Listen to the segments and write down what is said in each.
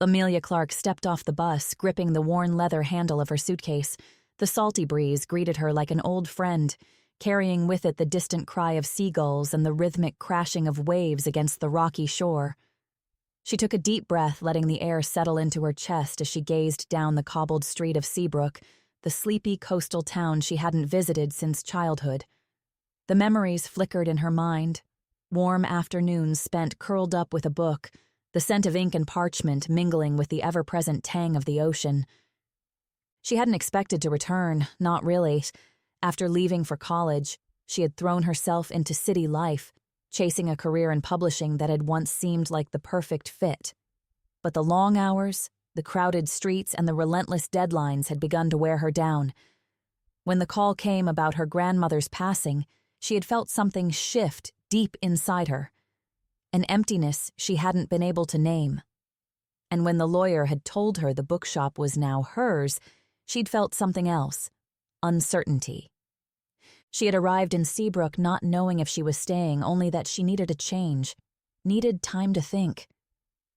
Amelia Clark stepped off the bus, gripping the worn leather handle of her suitcase. The salty breeze greeted her like an old friend, carrying with it the distant cry of seagulls and the rhythmic crashing of waves against the rocky shore. She took a deep breath, letting the air settle into her chest as she gazed down the cobbled street of Seabrook, the sleepy coastal town she hadn't visited since childhood. The memories flickered in her mind. Warm afternoons spent curled up with a book, the scent of ink and parchment mingling with the ever-present tang of the ocean. She hadn't expected to return, not really. After leaving for college, she had thrown herself into city life, chasing a career in publishing that had once seemed like the perfect fit. But the long hours, the crowded streets, and the relentless deadlines had begun to wear her down. When the call came about her grandmother's passing, she had felt something shift deep inside her, an emptiness she hadn't been able to name. And when the lawyer had told her the bookshop was now hers, she'd felt something else, uncertainty. She had arrived in Seabrook not knowing if she was staying, only that she needed a change, needed time to think.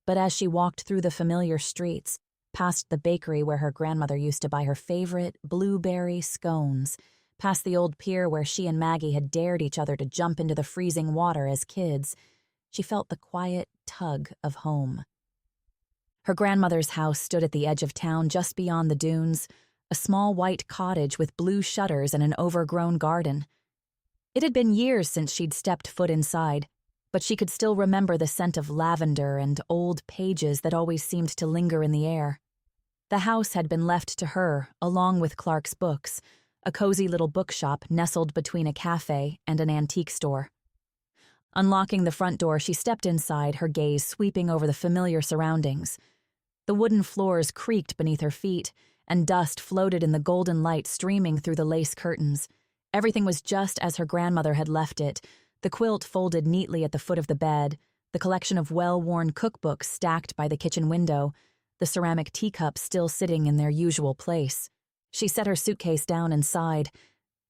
But as she walked through the familiar streets, past the bakery where her grandmother used to buy her favorite blueberry scones, past the old pier where she and Maggie had dared each other to jump into the freezing water as kids, she felt the quiet tug of home. Her grandmother's house stood at the edge of town just beyond the dunes, a small white cottage with blue shutters and an overgrown garden. It had been years since she'd stepped foot inside, but she could still remember the scent of lavender and old pages that always seemed to linger in the air. The house had been left to her, along with Clark's books, a cozy little bookshop nestled between a cafe and an antique store. Unlocking the front door, she stepped inside, her gaze sweeping over the familiar surroundings. The wooden floors creaked beneath her feet, and dust floated in the golden light streaming through the lace curtains. Everything was just as her grandmother had left it, the quilt folded neatly at the foot of the bed, the collection of well-worn cookbooks stacked by the kitchen window, the ceramic teacups still sitting in their usual place. She set her suitcase down and sighed.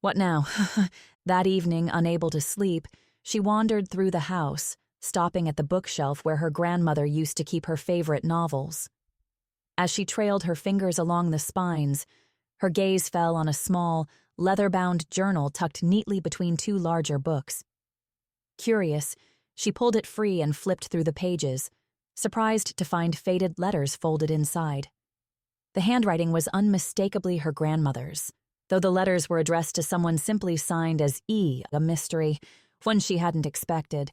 What now? That evening, unable to sleep, she wandered through the house, stopping at the bookshelf where her grandmother used to keep her favorite novels. As she trailed her fingers along the spines, her gaze fell on a small, leather-bound journal tucked neatly between two larger books. Curious, she pulled it free and flipped through the pages, surprised to find faded letters folded inside. The handwriting was unmistakably her grandmother's, though the letters were addressed to someone simply signed as E, a mystery, one she hadn't expected.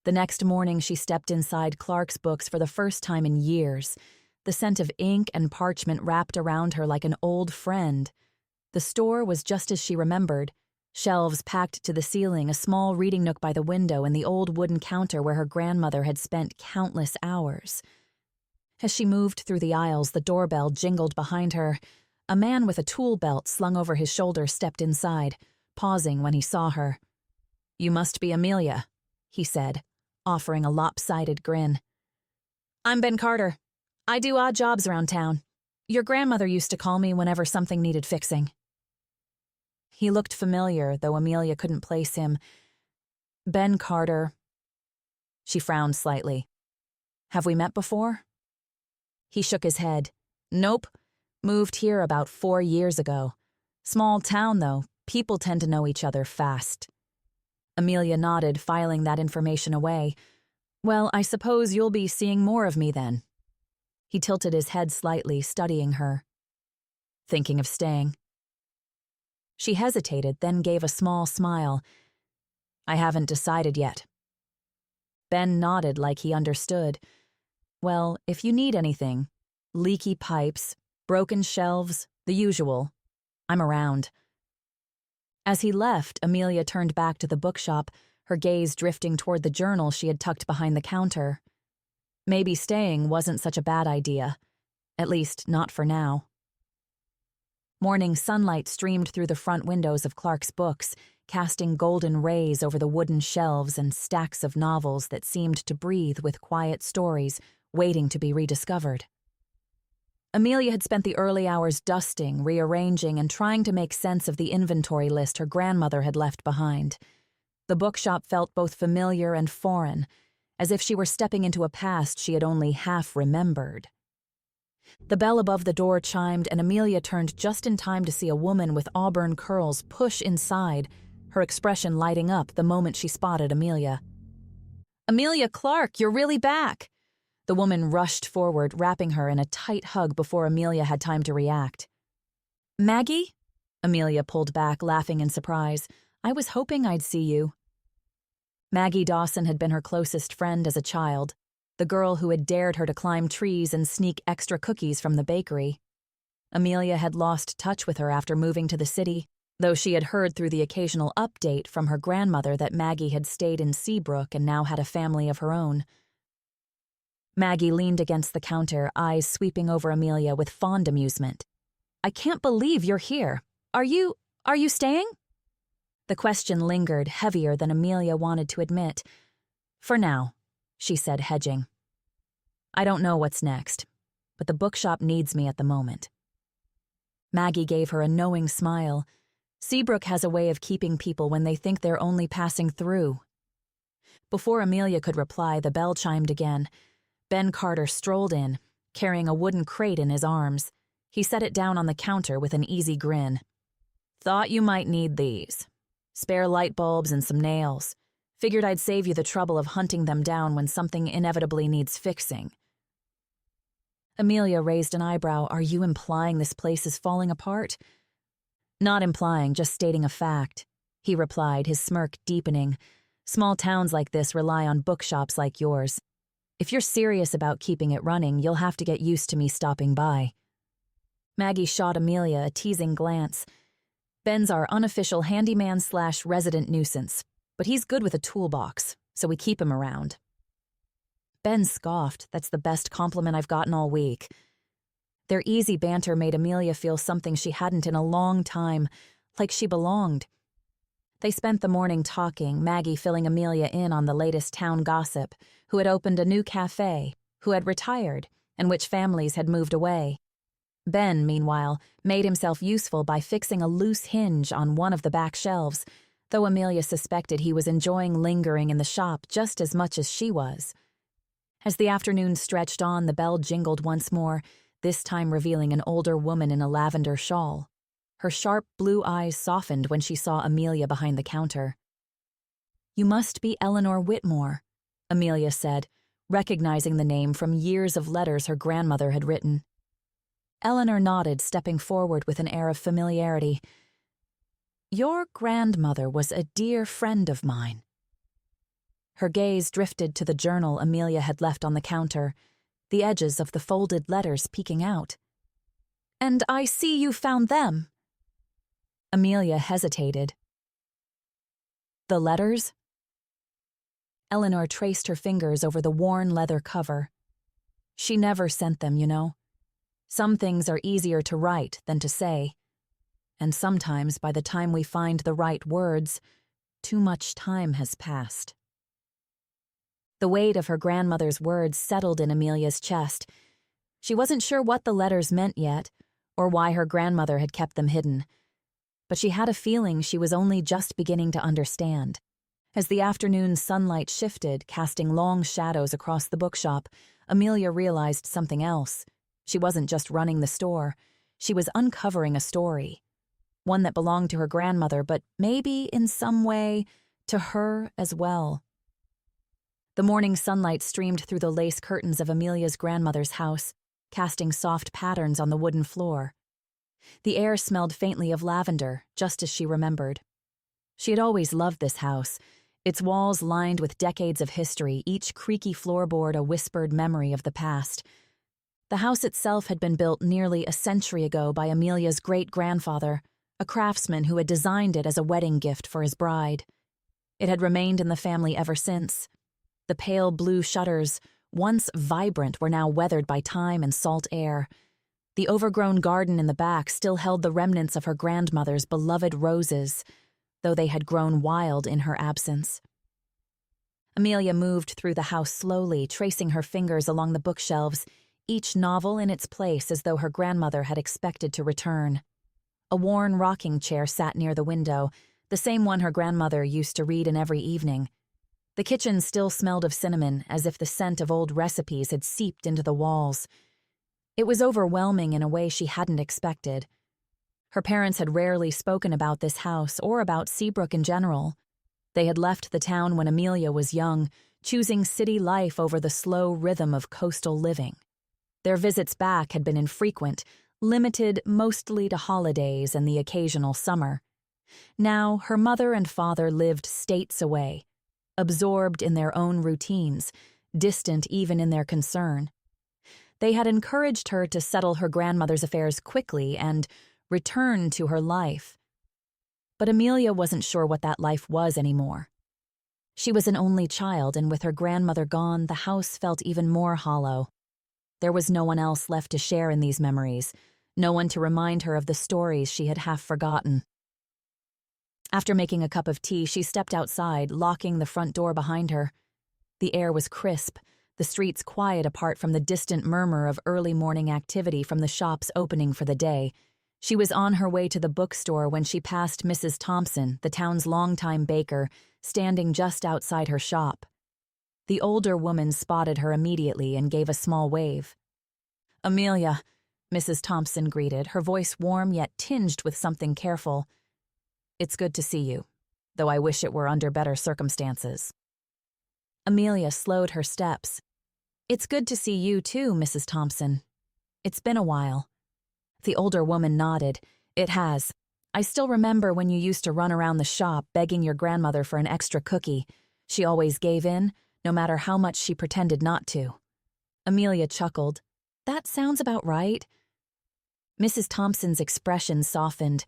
The next morning she stepped inside Clark's books for the first time in years, the scent of ink and parchment wrapped around her like an old friend. The store was just as she remembered, shelves packed to the ceiling, a small reading nook by the window, and the old wooden counter where her grandmother had spent countless hours. As she moved through the aisles, the doorbell jingled behind her. A man with a tool belt slung over his shoulder stepped inside, pausing when he saw her. "You must be Amelia," he said, offering a lopsided grin. "I'm Ben Carter. I do odd jobs around town. Your grandmother used to call me whenever something needed fixing." He looked familiar, though Amelia couldn't place him. "Ben Carter." She frowned slightly. "Have we met before?" He shook his head. "Nope. Moved here about 4 years ago. Small town, though. People tend to know each other fast." Amelia nodded, filing that information away. "Well, I suppose you'll be seeing more of me then." He tilted his head slightly, studying her. "Thinking of staying?" She hesitated, then gave a small smile. "I haven't decided yet." Ben nodded like he understood. "Well, if you need anything, leaky pipes, broken shelves, the usual, I'm around." As he left, Amelia turned back to the bookshop, her gaze drifting toward the journal she had tucked behind the counter. Maybe staying wasn't such a bad idea, at least not for now. Morning sunlight streamed through the front windows of Clark's books, casting golden rays over the wooden shelves and stacks of novels that seemed to breathe with quiet stories waiting to be rediscovered. Amelia had spent the early hours dusting, rearranging, and trying to make sense of the inventory list her grandmother had left behind. The bookshop felt both familiar and foreign, as if she were stepping into a past she had only half remembered. The bell above the door chimed, and Amelia turned just in time to see a woman with auburn curls push inside, her expression lighting up the moment she spotted Amelia. "Amelia Clark, you're really back!" The woman rushed forward, wrapping her in a tight hug before Amelia had time to react. "Maggie?" Amelia pulled back, laughing in surprise. "I was hoping I'd see you." Maggie Dawson had been her closest friend as a child, the girl who had dared her to climb trees and sneak extra cookies from the bakery. Amelia had lost touch with her after moving to the city, though she had heard through the occasional update from her grandmother that Maggie had stayed in Seabrook and now had a family of her own. Maggie leaned against the counter, eyes sweeping over Amelia with fond amusement. "I can't believe you're here. Are you staying?" The question lingered, heavier than Amelia wanted to admit. "For now," she said, hedging. "I don't know what's next, but the bookshop needs me at the moment." Maggie gave her a knowing smile. Seabrook has a way of keeping people when they think they're only passing through. Before Amelia could reply, the bell chimed again. Ben Carter strolled in, carrying a wooden crate in his arms. He set it down on the counter with an easy grin. "Thought you might need these. Spare light bulbs and some nails. Figured I'd save you the trouble of hunting them down when something inevitably needs fixing." Amelia raised an eyebrow. "Are you implying this place is falling apart?" "Not implying, just stating a fact," he replied, his smirk deepening. "Small towns like this rely on bookshops like yours. If you're serious about keeping it running, you'll have to get used to me stopping by." Maggie shot Amelia a teasing glance. "Ben's our unofficial handyman/resident nuisance, but he's good with a toolbox, so we keep him around." Ben scoffed. "That's the best compliment I've gotten all week." Their easy banter made Amelia feel something she hadn't in a long time, like she belonged. They spent the morning talking, Maggie filling Amelia in on the latest town gossip, who had opened a new cafe, who had retired, and which families had moved away. Ben, meanwhile, made himself useful by fixing a loose hinge on one of the back shelves, though Amelia suspected he was enjoying lingering in the shop just as much as she was. As the afternoon stretched on, the bell jingled once more, this time revealing an older woman in a lavender shawl. Her sharp blue eyes softened when she saw Amelia behind the counter. "You must be Eleanor Whitmore," Amelia said, recognizing the name from years of letters her grandmother had written. Eleanor nodded, stepping forward with an air of familiarity. "Your grandmother was a dear friend of mine." Her gaze drifted to the journal Amelia had left on the counter, the edges of the folded letters peeking out. "And I see you found them." Amelia hesitated. "The letters?" Eleanor traced her fingers over the worn leather cover. "She never sent them, you know. Some things are easier to write than to say. And sometimes, by the time we find the right words, too much time has passed." The weight of her grandmother's words settled in Amelia's chest. She wasn't sure what the letters meant yet, or why her grandmother had kept them hidden. But she had a feeling she was only just beginning to understand. As the afternoon sunlight shifted, casting long shadows across the bookshop, Amelia realized something else. She wasn't just running the store. She was uncovering a story. One that belonged to her grandmother, but maybe, in some way, to her as well. The morning sunlight streamed through the lace curtains of Amelia's grandmother's house, casting soft patterns on the wooden floor. The air smelled faintly of lavender, just as she remembered. She had always loved this house, its walls lined with decades of history, each creaky floorboard a whispered memory of the past. The house itself had been built nearly a century ago by Amelia's great-grandfather, a craftsman who had designed it as a wedding gift for his bride. It had remained in the family ever since. The pale blue shutters, once vibrant, were now weathered by time and salt air. The overgrown garden in the back still held the remnants of her grandmother's beloved roses, though they had grown wild in her absence. Amelia moved through the house slowly, tracing her fingers along the bookshelves, each novel in its place as though her grandmother had expected to return. A worn rocking chair sat near the window, the same one her grandmother used to read in every evening. The kitchen still smelled of cinnamon, as if the scent of old recipes had seeped into the walls. It was overwhelming in a way she hadn't expected. Her parents had rarely spoken about this house or about Seabrook in general. They had left the town when Amelia was young, choosing city life over the slow rhythm of coastal living. Their visits back had been infrequent, limited mostly to holidays and the occasional summer. Now, her mother and father lived states away, absorbed in their own routines, distant even in their concern. They had encouraged her to settle her grandmother's affairs quickly and return to her life. But Amelia wasn't sure what that life was anymore. She was an only child, and with her grandmother gone, the house felt even more hollow. There was no one else left to share in these memories, no one to remind her of the stories she had half forgotten. After making a cup of tea, she stepped outside, locking the front door behind her. The air was crisp, the streets quiet apart from the distant murmur of early morning activity from the shops opening for the day. She was on her way to the bookstore when she passed Mrs. Thompson, the town's longtime baker, standing just outside her shop. The older woman spotted her immediately and gave a small wave. "Amelia," Mrs. Thompson greeted, her voice warm yet tinged with something careful. "It's good to see you, though I wish it were under better circumstances." Amelia slowed her steps. "It's good to see you too, Mrs. Thompson. It's been a while." The older woman nodded. "It has. I still remember when you used to run around the shop begging your grandmother for an extra cookie. She always gave in, no matter how much she pretended not to." Amelia chuckled. "That sounds about right." Mrs. Thompson's expression softened.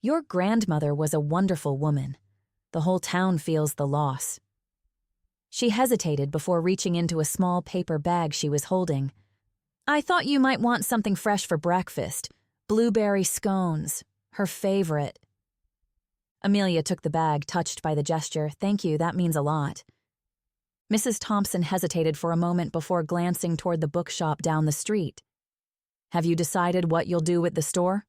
"Your grandmother was a wonderful woman. The whole town feels the loss." She hesitated before reaching into a small paper bag she was holding. "I thought you might want something fresh for breakfast. Blueberry scones. Her favorite." Amelia took the bag, touched by the gesture. "Thank you, that means a lot." Mrs. Thompson hesitated for a moment before glancing toward the bookshop down the street. "Have you decided what you'll do with the store?"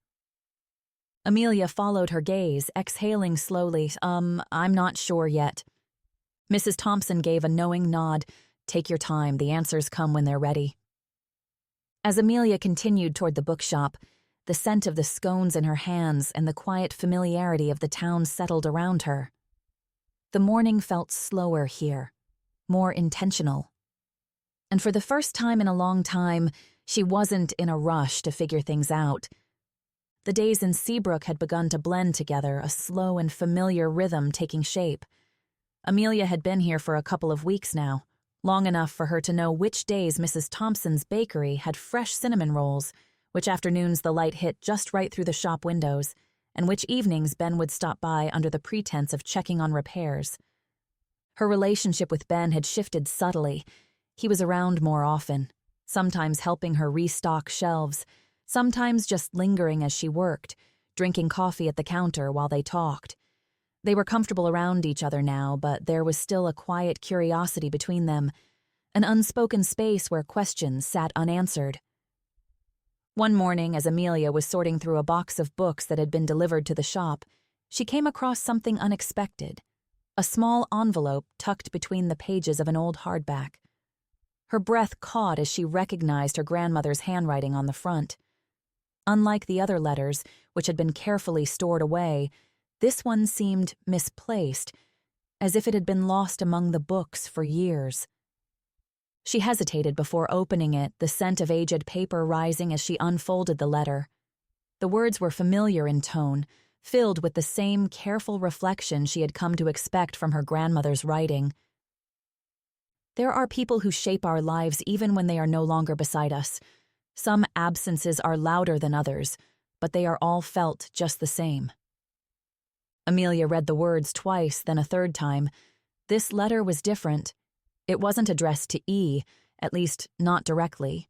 Amelia followed her gaze, exhaling slowly. I'm not sure yet." Mrs. Thompson gave a knowing nod. "Take your time, the answers come when they're ready." As Amelia continued toward the bookshop, the scent of the scones in her hands and the quiet familiarity of the town settled around her. The morning felt slower here, more intentional. And for the first time in a long time, she wasn't in a rush to figure things out. The days in Seabrook had begun to blend together, a slow and familiar rhythm taking shape. Amelia had been here for a couple of weeks now, long enough for her to know which days Mrs. Thompson's bakery had fresh cinnamon rolls, which afternoons the light hit just right through the shop windows, and which evenings Ben would stop by under the pretense of checking on repairs. Her relationship with Ben had shifted subtly. He was around more often, sometimes helping her restock shelves, sometimes just lingering as she worked, drinking coffee at the counter while they talked. They were comfortable around each other now, but there was still a quiet curiosity between them, an unspoken space where questions sat unanswered. One morning, as Amelia was sorting through a box of books that had been delivered to the shop, she came across something unexpected, a small envelope tucked between the pages of an old hardback. Her breath caught as she recognized her grandmother's handwriting on the front. Unlike the other letters, which had been carefully stored away, this one seemed misplaced, as if it had been lost among the books for years. She hesitated before opening it, the scent of aged paper rising as she unfolded the letter. The words were familiar in tone, filled with the same careful reflection she had come to expect from her grandmother's writing. "There are people who shape our lives even when they are no longer beside us. Some absences are louder than others, but they are all felt just the same." Amelia read the words twice, then a third time. This letter was different. It wasn't addressed to E, at least not directly.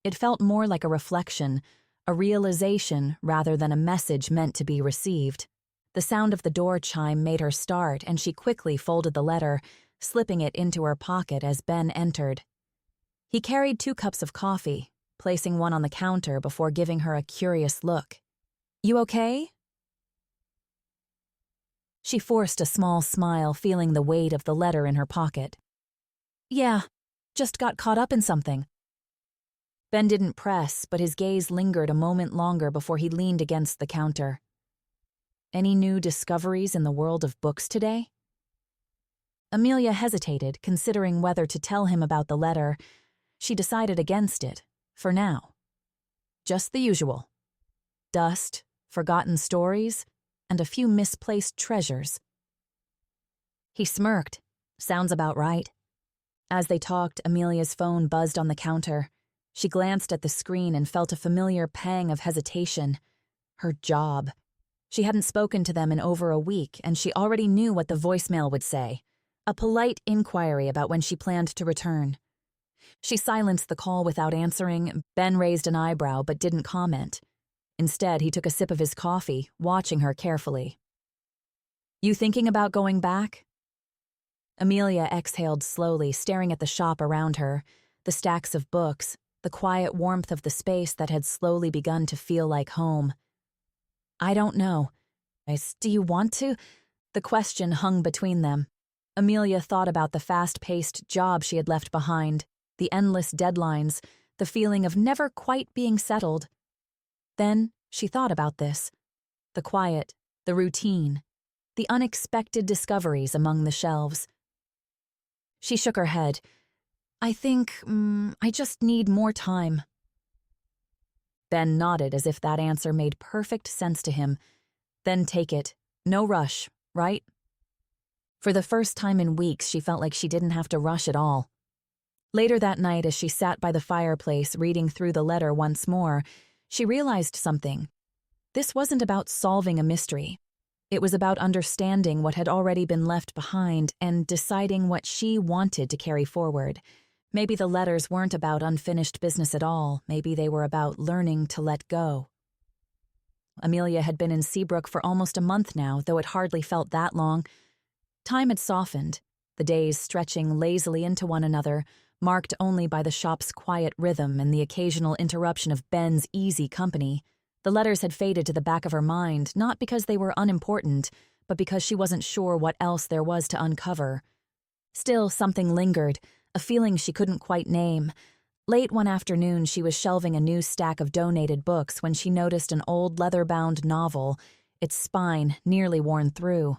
It felt more like a reflection, a realization rather than a message meant to be received. The sound of the door chime made her start, and she quickly folded the letter, slipping it into her pocket as Ben entered. He carried 2 cups of coffee, placing one on the counter before giving her a curious look. "You okay?" She forced a small smile, feeling the weight of the letter in her pocket. "Yeah, just got caught up in something." Ben didn't press, but his gaze lingered a moment longer before he leaned against the counter. Any new discoveries in the world of books today? Amelia hesitated, considering whether to tell him about the letter. She decided against it, for now. Just the usual. Dust, forgotten stories, and a few misplaced treasures. He smirked. Sounds about right. As they talked, Amelia's phone buzzed on the counter. She glanced at the screen and felt a familiar pang of hesitation. Her job. She hadn't spoken to them in over a week, and she already knew what the voicemail would say. A polite inquiry about when she planned to return. She silenced the call without answering. Ben raised an eyebrow but didn't comment. Instead, he took a sip of his coffee, watching her carefully. "You thinking about going back?" Amelia exhaled slowly, staring at the shop around her, the stacks of books, the quiet warmth of the space that had slowly begun to feel like home. "I don't know. Do you want to?" The question hung between them. Amelia thought about the fast-paced job she had left behind, the endless deadlines, the feeling of never quite being settled. Then she thought about this. The quiet, the routine, the unexpected discoveries among the shelves. She shook her head. "I think, I just need more time." Ben nodded as if that answer made perfect sense to him. "Then take it. No rush, right?" For the first time in weeks, she felt like she didn't have to rush at all. Later that night, as she sat by the fireplace reading through the letter once more, she realized something. This wasn't about solving a mystery. It was about understanding what had already been left behind and deciding what she wanted to carry forward. Maybe the letters weren't about unfinished business at all. Maybe they were about learning to let go. Amelia had been in Seabrook for almost a month now, though it hardly felt that long. Time had softened, the days stretching lazily into one another, marked only by the shop's quiet rhythm and the occasional interruption of Ben's easy company. The letters had faded to the back of her mind, not because they were unimportant, but because she wasn't sure what else there was to uncover. Still, something lingered, a feeling she couldn't quite name. Late one afternoon, she was shelving a new stack of donated books when she noticed an old leather-bound novel, its spine nearly worn through.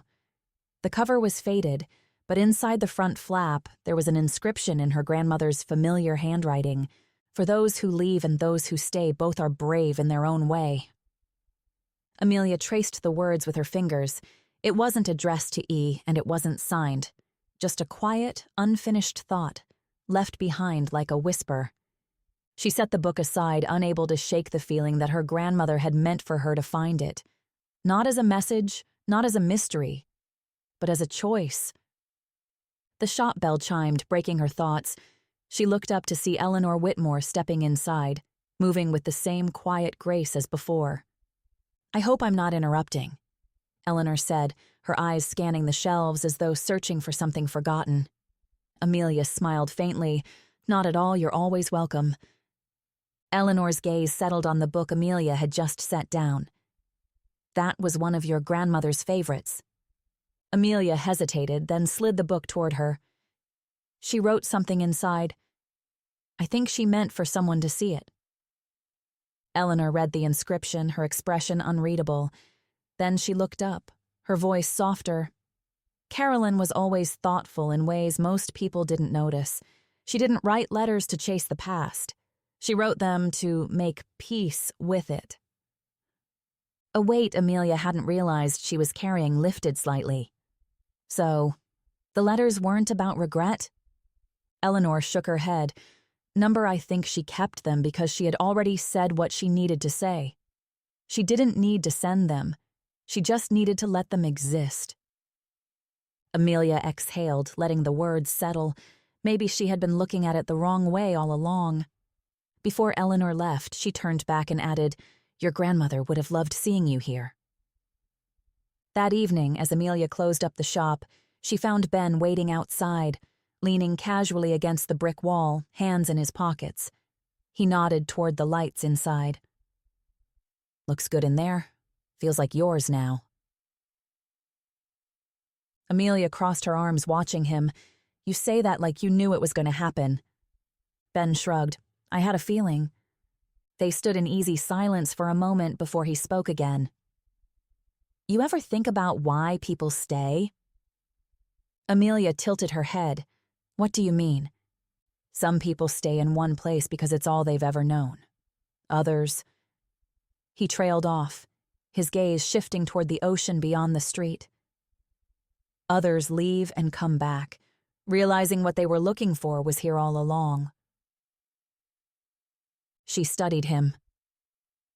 The cover was faded, but inside the front flap, there was an inscription in her grandmother's familiar handwriting. "For those who leave and those who stay, both are brave in their own way." Amelia traced the words with her fingers. It wasn't addressed to E, and it wasn't signed. Just a quiet, unfinished thought, left behind like a whisper. She set the book aside, unable to shake the feeling that her grandmother had meant for her to find it. Not as a message, not as a mystery, but as a choice. The shop bell chimed, breaking her thoughts. She looked up to see Eleanor Whitmore stepping inside, moving with the same quiet grace as before. "I hope I'm not interrupting," Eleanor said, her eyes scanning the shelves as though searching for something forgotten. Amelia smiled faintly. "Not at all, you're always welcome." Eleanor's gaze settled on the book Amelia had just set down. "That was one of your grandmother's favorites." Amelia hesitated, then slid the book toward her. She wrote something inside. "I think she meant for someone to see it." Eleanor read the inscription, her expression unreadable. Then she looked up, her voice softer. Carolyn was always thoughtful in ways most people didn't notice. She didn't write letters to chase the past. She wrote them to make peace with it. A weight Amelia hadn't realized she was carrying lifted slightly. So, the letters weren't about regret? Eleanor shook her head. I think she kept them because she had already said what she needed to say. She didn't need to send them. She just needed to let them exist. Amelia exhaled, letting the words settle. Maybe she had been looking at it the wrong way all along. Before Eleanor left, she turned back and added, "Your grandmother would have loved seeing you here." That evening, as Amelia closed up the shop, she found Ben waiting outside, leaning casually against the brick wall, hands in his pockets. He nodded toward the lights inside. "Looks good in there. Feels like yours now." Amelia crossed her arms, watching him. "You say that like you knew it was going to happen." Ben shrugged. "I had a feeling. They stood in easy silence for a moment before he spoke again. "You ever think about why people stay?" Amelia tilted her head. "What do you mean?" "Some people stay in one place because it's all they've ever known. Others—" He trailed off, his gaze shifting toward the ocean beyond the street. "Others leave and come back, realizing what they were looking for was here all along." She studied him.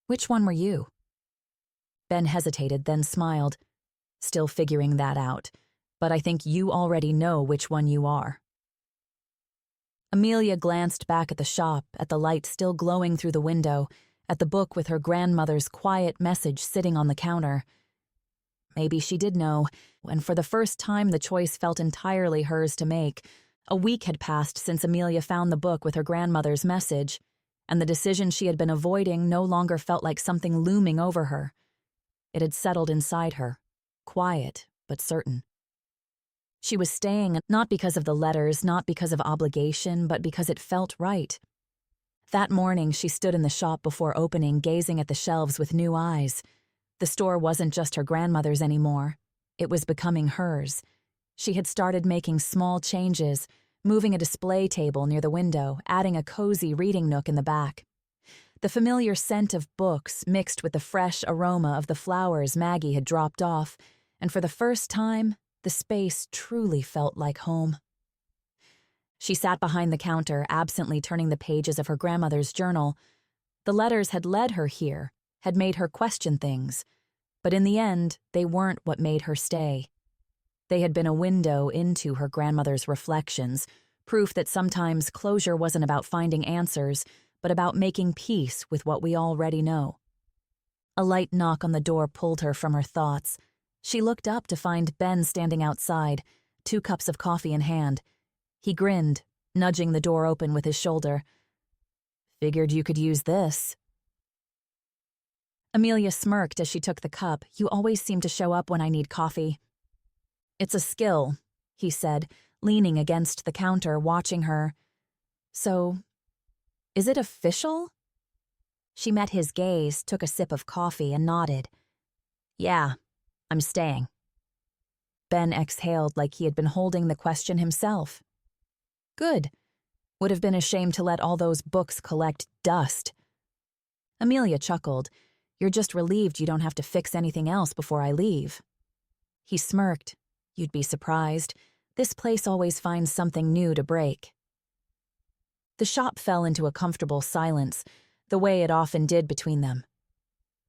"Which one were you?" Ben hesitated, then smiled. "Still figuring that out, but I think you already know which one you are." Amelia glanced back at the shop, at the light still glowing through the window, at the book with her grandmother's quiet message sitting on the counter. Maybe she did know, and for the first time the choice felt entirely hers to make. A week had passed since Amelia found the book with her grandmother's message, and the decision she had been avoiding no longer felt like something looming over her. It had settled inside her, quiet but certain. She was staying not because of the letters, not because of obligation, but because it felt right. That morning she stood in the shop before opening, gazing at the shelves with new eyes. The store wasn't just her grandmother's anymore. It was becoming hers. She had started making small changes, moving a display table near the window, adding a cozy reading nook in the back. The familiar scent of books mixed with the fresh aroma of the flowers Maggie had dropped off, and for the first time, the space truly felt like home. She sat behind the counter, absently turning the pages of her grandmother's journal. The letters had led her here, had made her question things, but in the end, they weren't what made her stay. They had been a window into her grandmother's reflections, proof that sometimes closure wasn't about finding answers, but about making peace with what we already know. A light knock on the door pulled her from her thoughts. She looked up to find Ben standing outside, 2 cups of coffee in hand. He grinned, nudging the door open with his shoulder. "Figured you could use this." Amelia smirked as she took the cup. "You always seem to show up when I need coffee." "It's a skill," he said, leaning against the counter, watching her. "So, is it official?" She met his gaze, took a sip of coffee, and nodded. "Yeah, I'm staying." Ben exhaled like he had been holding the question himself. "Good. Would have been a shame to let all those books collect dust." Amelia chuckled. "You're just relieved you don't have to fix anything else before I leave." He smirked. "You'd be surprised. This place always finds something new to break." The shop fell into a comfortable silence, the way it often did between them.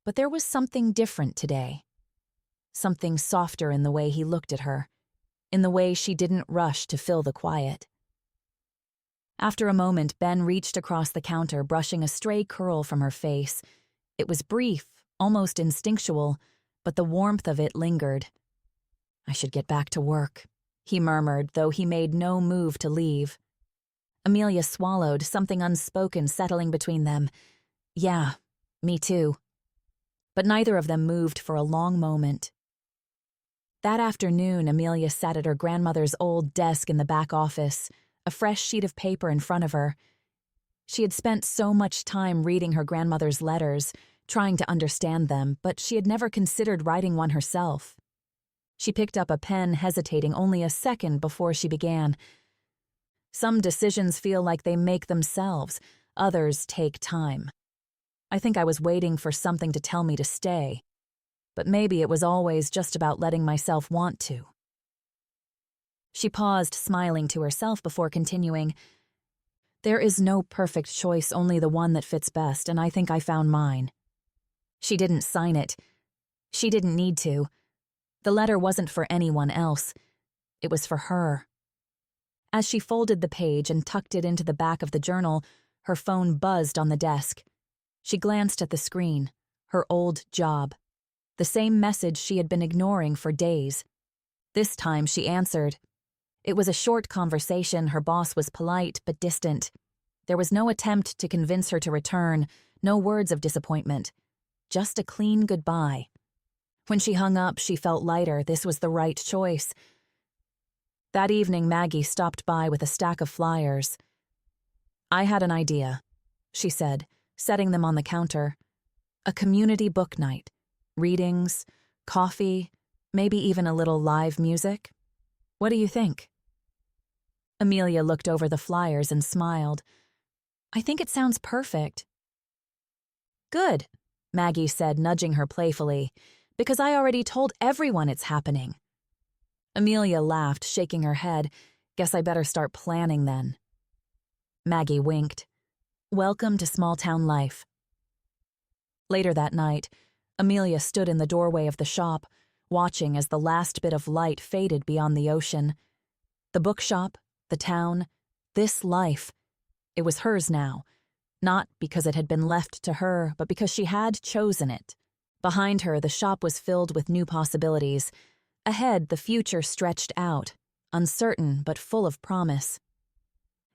But there was something different today. Something softer in the way he looked at her, in the way she didn't rush to fill the quiet. After a moment, Ben reached across the counter, brushing a stray curl from her face. It was brief, almost instinctual, but the warmth of it lingered. "I should get back to work," he murmured, though he made no move to leave. Amelia swallowed, something unspoken settling between them. "Yeah, me too." But neither of them moved for a long moment. That afternoon, Amelia sat at her grandmother's old desk in the back office, a fresh sheet of paper in front of her. She had spent so much time reading her grandmother's letters, trying to understand them, but she had never considered writing one herself. She picked up a pen, hesitating only a second before she began. "Some decisions feel like they make themselves, others take time. I think I was waiting for something to tell me to stay, but maybe it was always just about letting myself want to." She paused, smiling to herself before continuing. "There is no perfect choice, only the one that fits best, and I think I found mine." She didn't sign it. She didn't need to. The letter wasn't for anyone else. It was for her. As she folded the page and tucked it into the back of the journal, her phone buzzed on the desk. She glanced at the screen, her old job. The same message she had been ignoring for days. This time she answered. It was a short conversation. Her boss was polite but distant. There was no attempt to convince her to return, no words of disappointment. Just a clean goodbye. When she hung up, she felt lighter. This was the right choice. That evening, Maggie stopped by with a stack of flyers. "I had an idea," she said, setting them on the counter. A community book night. Readings, coffee, maybe even a little live music. What do you think? Amelia looked over the flyers and smiled. I think it sounds perfect. Good, Maggie said, nudging her playfully, because I already told everyone it's happening. Amelia laughed, shaking her head. Guess I better start planning then. Maggie winked. Welcome to small-town life. Later that night, Amelia stood in the doorway of the shop, watching as the last bit of light faded beyond the ocean. The bookshop, the town, this life. It was hers now, not because it had been left to her, but because she had chosen it. Behind her, the shop was filled with new possibilities. Ahead, the future stretched out, uncertain but full of promise.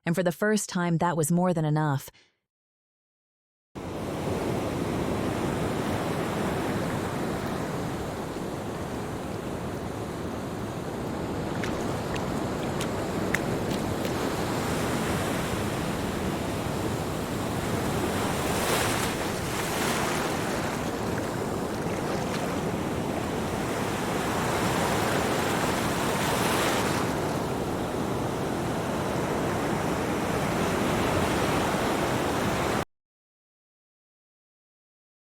And for the first time, that was more than enough.